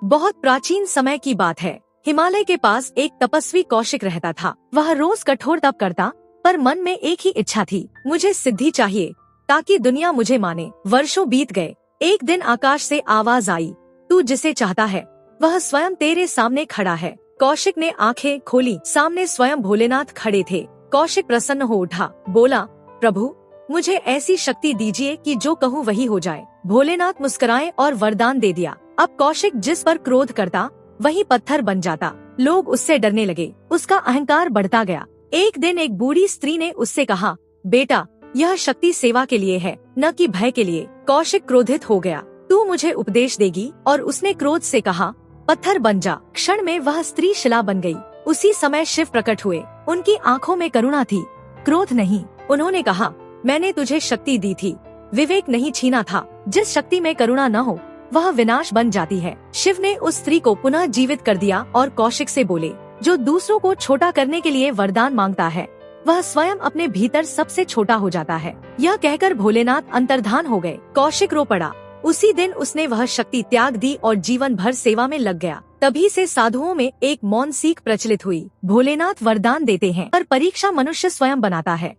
बहुत प्राचीन समय की बात है। हिमालय के पास एक तपस्वी कौशिक रहता था। वह रोज कठोर तप करता, पर मन में एक ही इच्छा थी, मुझे सिद्धि चाहिए ताकि दुनिया मुझे माने। वर्षों बीत गए। एक दिन आकाश से आवाज आई, तू जिसे चाहता है वह स्वयं तेरे सामने खड़ा है। कौशिक ने आंखें खोली, सामने स्वयं भोलेनाथ खड़े थे। कौशिक प्रसन्न हो उठा, बोला, प्रभु मुझे ऐसी शक्ति दीजिए कि जो कहूँ वही हो जाए। भोलेनाथ मुस्कुराए और वरदान दे दिया। अब कौशिक जिस पर क्रोध करता वही पत्थर बन जाता। लोग उससे डरने लगे, उसका अहंकार बढ़ता गया। एक दिन एक बूढ़ी स्त्री ने उससे कहा, बेटा यह शक्ति सेवा के लिए है, न कि भय के लिए। कौशिक क्रोधित हो गया, तू मुझे उपदेश देगी? और उसने क्रोध से कहा, पत्थर बन जा। क्षण में वह स्त्री शिला बन गई। उसी समय शिव प्रकट हुए। उनकी आंखों में करुणा थी, क्रोध नहीं। उन्होंने कहा, मैंने तुझे शक्ति दी थी, विवेक नहीं छीना था। जिस शक्ति में करुणा न हो वह विनाश बन जाती है। शिव ने उस स्त्री को पुनः जीवित कर दिया और कौशिक से बोले, जो दूसरों को छोटा करने के लिए वरदान मांगता है वह स्वयं अपने भीतर सबसे छोटा हो जाता है। यह कहकर भोलेनाथ अंतर्धान हो गए। कौशिक रो पड़ा। उसी दिन उसने वह शक्ति त्याग दी और जीवन भर सेवा में लग गया। तभी से साधुओं में एक मौन सीख प्रचलित हुई। भोलेनाथ वरदान देते हैं पर परीक्षा मनुष्य स्वयं बनाता है।